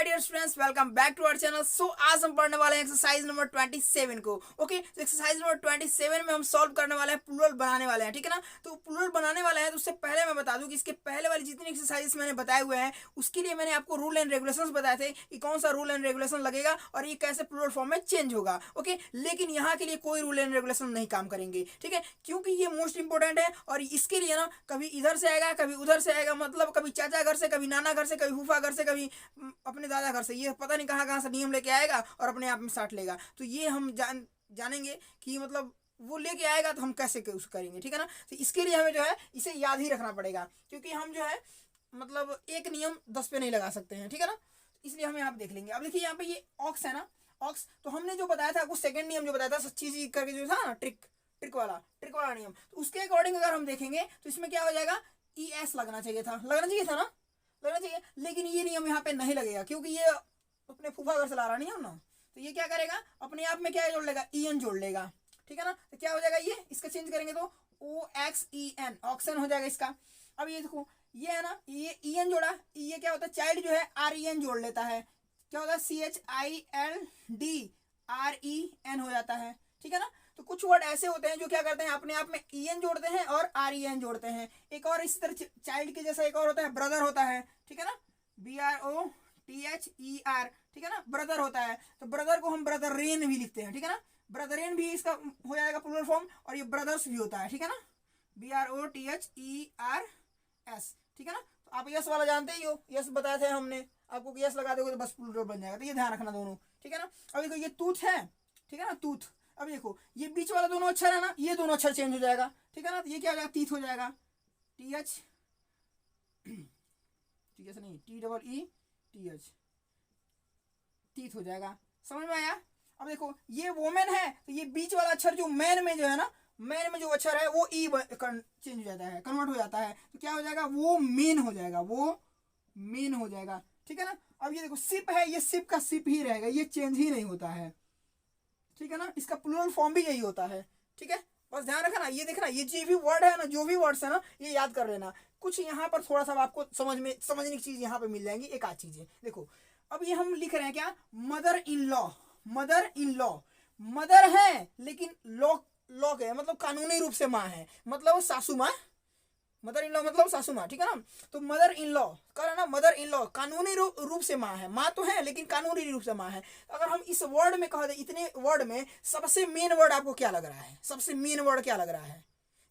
My dear students, welcome back to our channel. So आज हम पढ़ने वाले हैं एक्सरसाइज नंबर 27 को। ओके, तो एक्सरसाइज नंबर 27 में हम सॉल्व करने वाले हैं, प्लूरल बनाने वाले हैं, ठीक है ना। तो प्लूरल बनाने वाले हैं तो उससे पहले मैं बता दूं कि इसके पहले वाली जितनी एक्सरसाइज मैंने बताए हुए हैं उसके लिए मैंने आपको रूल एंड रेगुलेशंस बताए थे कि कौन सा रूल एंड रेगुलेशन लगेगा और ये कैसे प्लूरल फॉर्म में चेंज होगा। ओके, लेकिन यहाँ के लिए कोई रूल एंड रेगुलेशन नहीं काम करेंगे, ठीक है, क्योंकि ये मोस्ट इंपॉर्टेंट है। और इसके लिए ना कभी इधर से आएगा, कभी उधर से आएगा, मतलब कभी चाचा घर से, कभी नाना घर से, कभी फूफा घर से, कभी अपने दादा घर से, ये पता नहीं कहाँ कहाँ से नियम लेके आएगा और अपने आप में साट लेगा। तो ये हम जानेंगे कि मतलब वो लेके आएगा तो हम कैसे उसको करेंगे, ठीक है ना। तो इसके लिए हमें जो है इसे याद ही रखना पड़ेगा, क्योंकि हम जो है मतलब एक नियम 10 पे नहीं लगा सकते हैं, ठीक है ना। इसलिए हम यहाँ पे देख लेंगे। अब देखिए यहाँ पे ये ऑक्स है ना, ऑक्स। तो हमने जो बताया था आपको सेकंड नियम जो बताया था सच्ची चीज करके जो था ना, ट्रिक वाला नियम, तो उसके अकॉर्डिंग अगर हम देखेंगे तो इसमें क्या हो जाएगा, ई एस लगना चाहिए था ना, लगना चाहिए। लेकिन ये नियम यहाँ पे नहीं लगेगा क्योंकि ये अपने फूफा घर से ला रहा नहीं है ना। तो ये क्या करेगा, अपने आप में क्या जोड़ लेगा, ई एन जोड़ लेगा, ठीक है ना। तो क्या हो जाएगा, ये इसका चेंज करेंगे तो ओ एक्स ई एन, ऑक्सन हो जाएगा इसका। अब ये देखो, ये है ना, ये ई एन जोड़ा, ये क्या होता है, चाइल्ड जो है आर ई एन जोड़ लेता है, क्या होता है, C H I L D R E N हो जाता है, ठीक है ना। तो कुछ वर्ड ऐसे होते हैं जो क्या करते हैं, अपने आप में ई एन जोड़ते हैं और आर ई एन जोड़ते हैं। एक और इस तरह चाइल्ड के जैसा एक और होता है, ब्रदर होता है, ठीक है ना, B R O T H E R, ठीक है ना, ब्रदर होता है। तो ब्रदर को हम ब्रदर रेन भी लिखते हैं, ठीक है ना, ब्रदरेन भी इसका हो जाएगा प्लूरल फॉर्म। और ये ब्रदर्स भी होता है, ठीक है ना, B R O T H E R S, ठीक है ना। तो आप यस वाला जानते ही हो, यस बताए थे हमने आपको, यस लगा दोगे तो बस प्लूरल बन जाएगा। तो ये ध्यान रखना दोनों, ठीक है ना। अब देखो ये टूथ है, ठीक है ना, टूथ। अब देखो ये बीच वाला दोनों अक्षर है ना, ये दोनों अक्षर चेंज हो जाएगा, ठीक है ना। तो ये क्या हो जाएगा, तीथ हो जाएगा, टी एच टी एच नहीं, T double E T H, तीथ हो जाएगा। समझ में आया। अब देखो ये वोमेन है, तो ये बीच वाला अक्षर जो मैन में जो है ना, मैन में जो अक्षर है वो ई चेंज हो जाता है, कन्वर्ट हो जाता है। तो क्या हो जाएगा, वो मेन हो जाएगा, वो मेन हो जाएगा, ठीक है ना। अब ये देखो सिप है, ये सिप का सिप ही रहेगा, ये चेंज ही नहीं होता है, ठीक है ना। इसका प्लूरल फॉर्म भी यही होता है, ठीक है। बस ध्यान रखना, ये देखना, ये जो भी वर्ड है ना, जो भी वर्ड्स है ना, ये याद कर लेना। कुछ यहाँ पर थोड़ा सा आपको समझने की चीज यहाँ पे मिल जाएंगी, एक आध चीजें देखो। अब ये हम लिख रहे हैं क्या, mother in law, mother in law, mother है लेकिन लॉ, लॉ है मतलब कानूनी रूप से माँ है, मतलब सासू माँ, मदर इन लॉ मतलब सासू माँ, ठीक है ना। तो मदर इन लॉ कर है ना, मदर इन लॉ कानूनी रूप से माँ है, माँ तो है लेकिन कानूनी रूप से माँ है। अगर हम इस वर्ड में कह दे, इतने वर्ड में सबसे मेन वर्ड आपको क्या लग रहा है, सबसे मेन वर्ड क्या लग रहा है,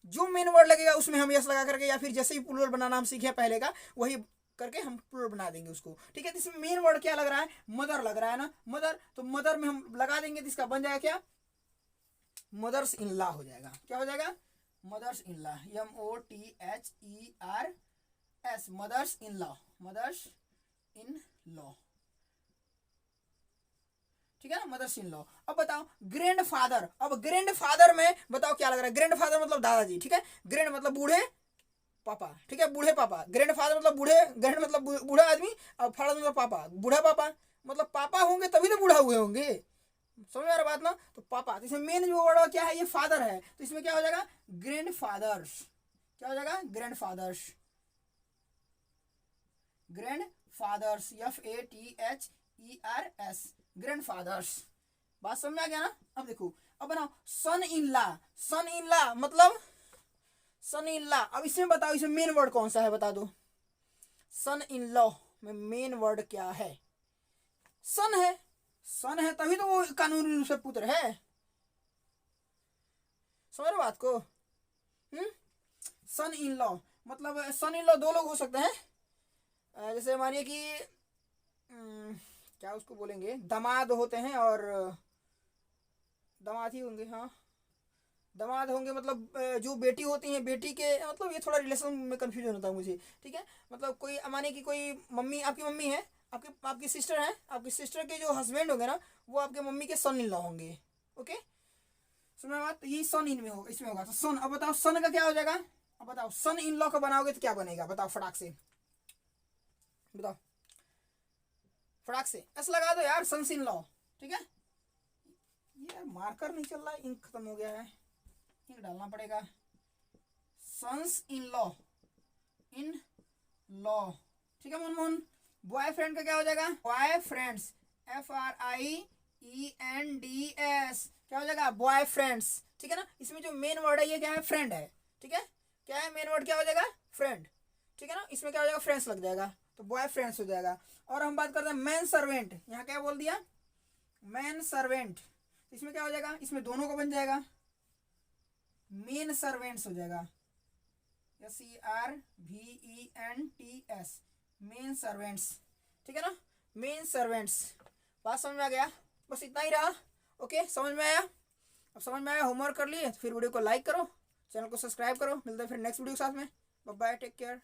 जो मेन वर्ड लगेगा उसमें हम यस लगा करके, या फिर जैसे ही प्लूरल बनाना हम सीखे पहले का वही करके हम प्लूरल बना देंगे उसको, ठीक है। तो इसमें मेन वर्ड क्या लग रहा है, मदर लग रहा है ना, मदर। तो मदर में हम लगा देंगे तो इसका बन जाएगा क्या, मदर्स इन लॉ हो जाएगा, क्या हो जाएगा, mothers in law, M O T H E R S, mothers in law, mothers in law, ठीक है ना, मदर्स इन लॉ। अब बताओ ग्रैंड फादर, अब ग्रैंड फादर में बताओ क्या लग रहा है, ग्रैंड फादर मतलब दादाजी, ठीक है, ग्रैंड मतलब बूढ़े पापा, ठीक है, बूढ़े पापा, ग्रैंड फादर मतलब बूढ़े, ग्रैंड मतलब बूढ़ा आदमी, और फादर मतलब पापा, बूढ़ा पापा, मतलब पापा होंगे तभी तो बूढ़ा हुए होंगे, समझ में आ रहा बात ना। तो पापा, तो इसमें मेन जो वर्ड क्या है, ये फादर है, तो इसमें क्या हो जाएगा, ग्रैंड फादर्स, क्या हो जाएगा, grandfathers, grandfathers, F A T H E R S, grandfathers. बात समझ में आ गया ना। अब देखो, अब बनाओ सन in law, sun in law मतलब सन इन लॉ। अब इसमें बताओ, इसमें मेन वर्ड कौन सा है, बता दो, सन इन लॉ में मेन वर्ड क्या है, सन है, सन है तभी तो वो कानूनी रूप से पुत्र है, समझ रहे बात को। सन इन लॉ मतलब सन इन लॉ दो लोग हो सकते हैं, जैसे मानिए कि क्या उसको बोलेंगे, दामाद होते हैं और दामाद ही होंगे, हाँ दामाद होंगे, मतलब जो बेटी होती हैं, बेटी के मतलब, ये थोड़ा रिलेशन में कंफ्यूजन होता है मुझे, ठीक है। मतलब कोई मानिए कि कोई मम्मी, आपकी मम्मी है, आपकी सिस्टर है, आपकी सिस्टर के जो हस्बैंड होंगे ना वो आपके मम्मी के सन इन लॉ होंगे, ओके। सुना बात, तो ये सन इन में होगा, इसमें होगा। तो सन, अब बताओ सन का क्या हो जाएगा, अब बताओ सन इन लॉ का बनाओगे तो क्या बनेगा, बताओ फटाक से बताओ, फटाक से एस लगा दो यार, सन्स इन लॉ, ठीक है। यार मार्कर नहीं चल रहा है, इंक खत्म हो गया है, इंक डालना पड़ेगा, sons in law, in law, ठीक है मनमोहन, बॉयफ्रेंड का क्या हो जाएगा, बॉयफ्रेंड्स, FRIENDS, क्या हो जाएगा, बॉयफ्रेंड्स। ठीक है ना, इसमें जो मेन वर्ड है ये क्या है, फ्रेंड है। ठीक है, क्या है मेन वर्ड, क्या हो जाएगा, फ्रेंड। ठीक है ना, इसमें क्या हो जाएगा, फ्रेंड्स लग जाएगा, तो बॉय फ्रेंड्स हो जाएगा। और हम बात करते हैं मैन सर्वेंट, यहाँ क्या बोल दिया, मैन सर्वेंट, इसमें क्या हो जाएगा, इसमें दोनों को बन जाएगा, मेन सर्वेंट्स हो जाएगा, SERVENTS, मेन सर्वेंट्स। ठीक है ना, मेन सर्वेंट्स। बात समझ में आ गया, बस इतना ही रहा। ओके, समझ में आया, अब समझ में आया, होमवर्क कर लिए, फिर वीडियो को लाइक करो, चैनल को सब्सक्राइब करो, मिलते हैं फिर नेक्स्ट वीडियो के साथ में। Bye bye, take care.